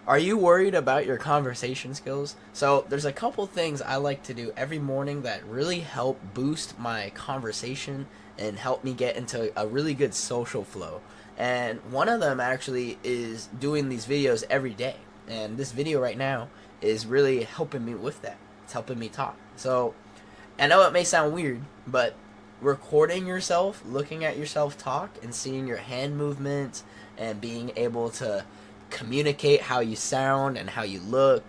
Are you worried about your conversation skills? So, there's a couple things I like to do every morning that really help boost my conversation and help me get into a really good social flow. And one of them actually is doing these videos every day. And this video right now is really helping me with that. It's helping me talk. So, I know it may sound weird, but recording yourself, looking at yourself talk, and seeing your hand movements and being able to communicate how you sound and how you look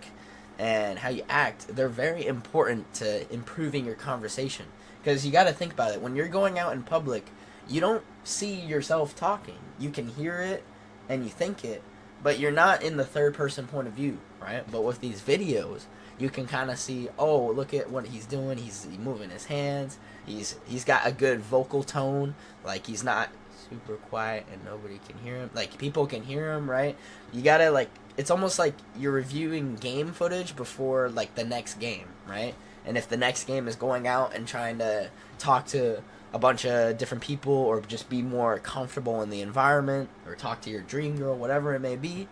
and how you act, they're very important to improving your conversation. Because you got to think about it. When you're going out in public, you don't see yourself talking. You can hear it and you think it, but you're not in the third person point of view, right? But with these videos, you can kind of see, oh, look at what he's doing. He's moving his hands. He's got a good vocal tone. Like he's not super quiet and nobody can hear him. Like people can hear him, right? You gotta like. It's almost like you're reviewing game footage before like the next game, right? And if the next game is going out and trying to talk to a bunch of different people or just be more comfortable in the environment or talk to your dream girl, whatever it may be,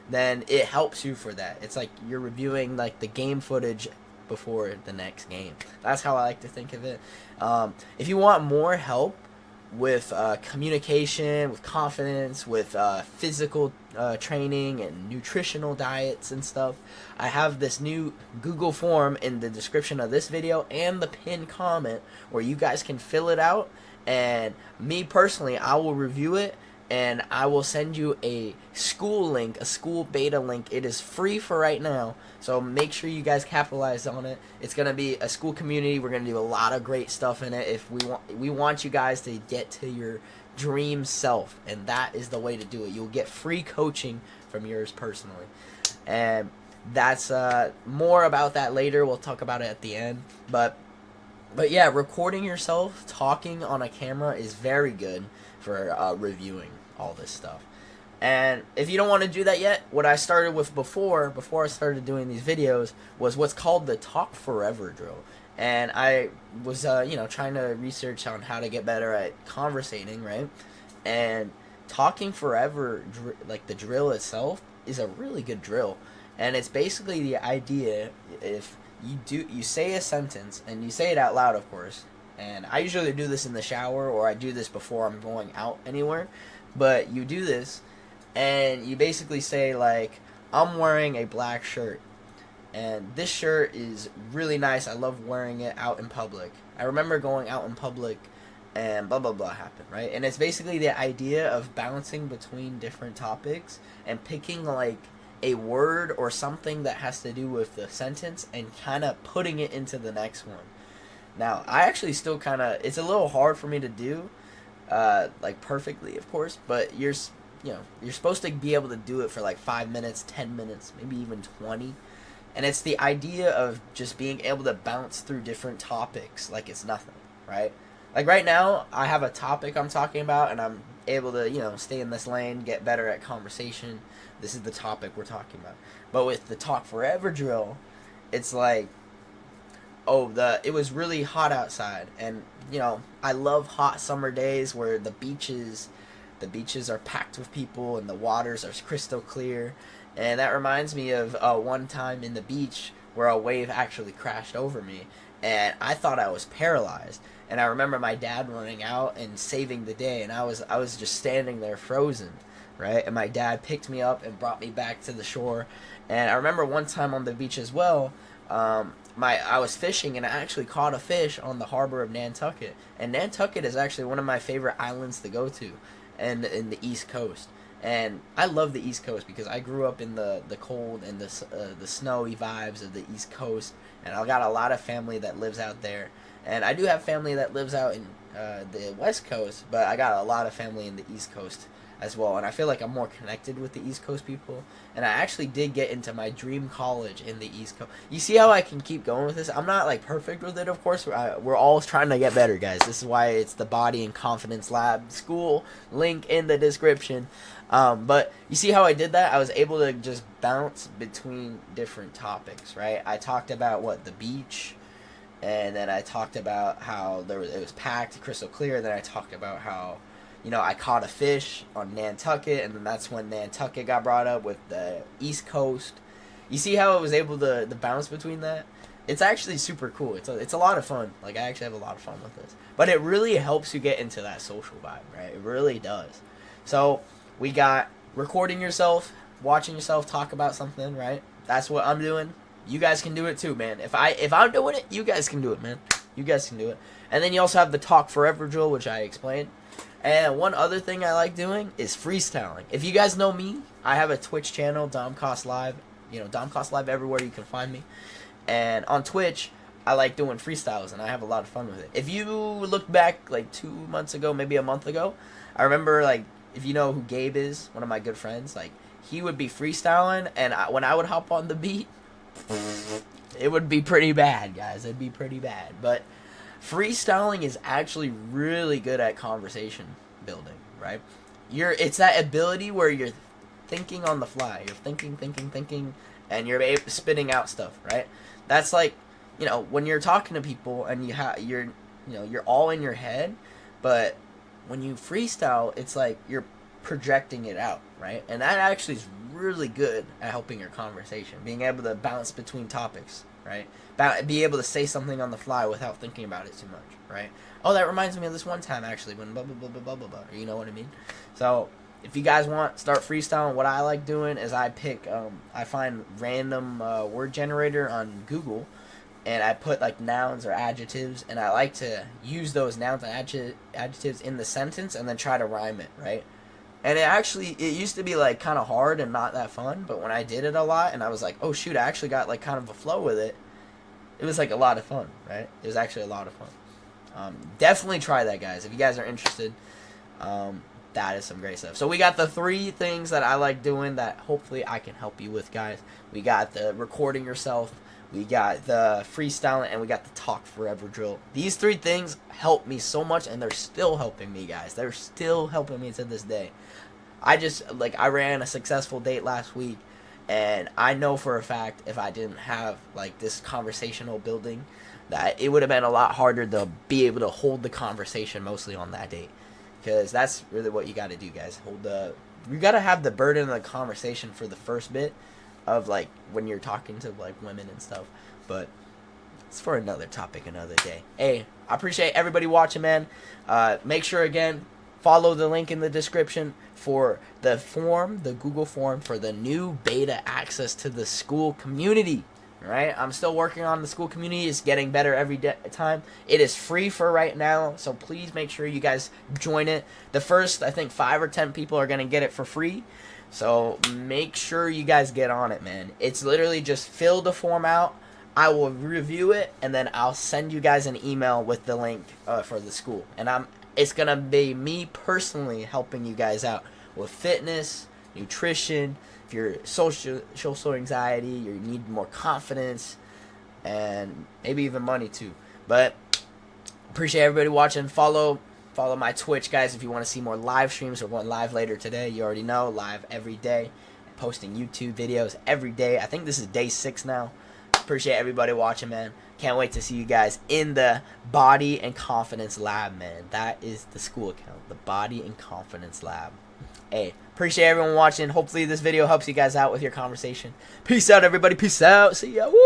then it helps you for that. It's like you're reviewing like the game footage before the next game. That's how I like to think of it. If you want more help with communication, with confidence, with physical training and nutritional diets and stuff, I have this new Google form in the description of this video and the pinned comment where you guys can fill it out. And me personally, I will review it and I will send you a Skool link, a Skool beta link. It is free for right now, so make sure you guys capitalize on it. It's gonna be a Skool community. We're gonna do a lot of great stuff in it. If we want you guys to get to your dream self, and that is the way to do it. You'll get free coaching from yours personally, and that's more about that later. We'll talk about it at the end, but yeah, recording yourself talking on a camera is very good for reviewing all this stuff. And if you don't want to do that yet, what I started with before I started doing these videos was what's called the Talk Forever drill. And I was, trying to research on how to get better at conversating, right? And talking forever, like the drill itself, is a really good drill. And it's basically the idea if you say a sentence and you say it out loud, of course. And I usually do this in the shower or I do this before I'm going out anywhere. But you do this and you basically say like, I'm wearing a black shirt and this shirt is really nice. I love wearing it out in public. I remember going out in public and blah blah blah happened, right? And it's basically the idea of bouncing between different topics and picking like a word or something that has to do with the sentence and kind of putting it into the next one. Now, I actually still kind of, it's a little hard for me to do, like perfectly, of course, but you're supposed to be able to do it for like 5 minutes, 10 minutes, maybe even 20. And it's the idea of just being able to bounce through different topics like it's nothing, right? Like right now, I have a topic I'm talking about and I'm able to, stay in this lane, get better at conversation. This is the topic we're talking about. But with the Talk Forever drill, it's like, oh, it was really hot outside, and I love hot summer days where the beaches are packed with people and the waters are crystal clear. And that reminds me of one time in the beach where a wave actually crashed over me and I thought I was paralyzed. And I remember my dad running out and saving the day, and I was just standing there frozen, right? And my dad picked me up and brought me back to the shore. And I remember one time on the beach as well, I was fishing and I actually caught a fish on the harbor of Nantucket. And Nantucket is actually one of my favorite islands to go to, and in the East Coast. And I love the East Coast because I grew up in the cold and the snowy vibes of the East Coast, and I got a lot of family that lives out there. And I do have family that lives out in the West Coast, but I got a lot of family in the East Coast as well. And I feel like I'm more connected with the East Coast people. And I actually did get into my dream college in the East Coast. You see how I can keep going with this? I'm not like perfect with it, of course. We're all trying to get better, guys. This is why it's the Body and Confidence Lab Skool, link in the description. But you see how I did that? I was able to just bounce between different topics, right? I talked about the beach, and then I talked about how it was packed, crystal clear. Then I talked about how you know, I caught a fish on Nantucket, and then that's when Nantucket got brought up with the East Coast. You see how it was able to bounce between that? It's actually super cool. It's a lot of fun. Like, I actually have a lot of fun with this. But it really helps you get into that social vibe, right? It really does. So, we got recording yourself, watching yourself talk about something, right? That's what I'm doing. You guys can do it too, man. If I'm doing it, you guys can do it, man. You guys can do it. And then you also have the Talk Forever drill, which I explained. And one other thing I like doing is freestyling. If you guys know me, I have a Twitch channel, DomCoslive. You know, DomCoslive everywhere you can find me. And on Twitch, I like doing freestyles, and I have a lot of fun with it. If you look back like 2 months ago, maybe a month ago, I remember, like, if you know who Gabe is, one of my good friends, like, he would be freestyling, and when I would hop on the beat, it would be pretty bad, guys. It'd be pretty bad. But freestyling is actually really good at conversation building, right? It's that ability where you're thinking on the fly. You're thinking, and you're spitting out stuff, right? That's like, you know, when you're talking to people and you're all in your head, but when you freestyle, it's like you're projecting it out, right? And that actually is really good at helping your conversation, being able to bounce between topics, right? Be able to say something on the fly without thinking about it too much, right? Oh, that reminds me of this one time, actually, when blah, blah, blah, blah, blah, blah, blah. You know what I mean? So, if you guys want, start freestyling. What I like doing is I find random word generator on Google, and I put, like, nouns or adjectives, and I like to use those nouns and adjectives in the sentence and then try to rhyme it, right? And it used to be, like, kind of hard and not that fun, but when I did it a lot and I was like, oh, shoot, I actually got, like, kind of a flow with it, it was, like, a lot of fun, right? It was actually a lot of fun. Definitely try that, guys. If you guys are interested, that is some great stuff. So we got the 3 things that I like doing that hopefully I can help you with, guys. We got the recording yourself, we got the freestyling, and we got the Talk Forever drill. These 3 things help me so much, and they're still helping me, guys. They're still helping me to this day. I ran a successful date last week, and I know for a fact if I didn't have, like, this conversational building, that it would have been a lot harder to be able to hold the conversation mostly on that date. Because that's really what you got to do, guys. You got to have the burden of the conversation for the first bit of, like, when you're talking to, like, women and stuff. But it's for another topic another day. Hey, I appreciate everybody watching, man. Make sure, again, follow the link in the description for the Google form for the new beta access to the Skool community. Right, I'm still working on the Skool community. It's getting better every time. It is free for right now, so please make sure you guys join it. The first, I think, 5 or 10 people are gonna get it for free, so make sure you guys get on it, man. It's literally just fill the form out. I will review it, and then I'll send you guys an email with the link for the Skool. And it's gonna be me personally helping you guys out with fitness, nutrition. If you're social anxiety, you need more confidence, and maybe even money too. But appreciate everybody watching. Follow my Twitch, guys, if you want to see more live streams. We're going live later today. You already know, live every day. Posting YouTube videos every day. I think this is day 6 now. Appreciate everybody watching, man. Can't wait to see you guys in the Body and Confidence Lab, man. That is the Skool account, the Body and Confidence Lab. Hey, appreciate everyone watching. Hopefully this video helps you guys out with your conversation. Peace out, everybody. Peace out. See ya. Woo!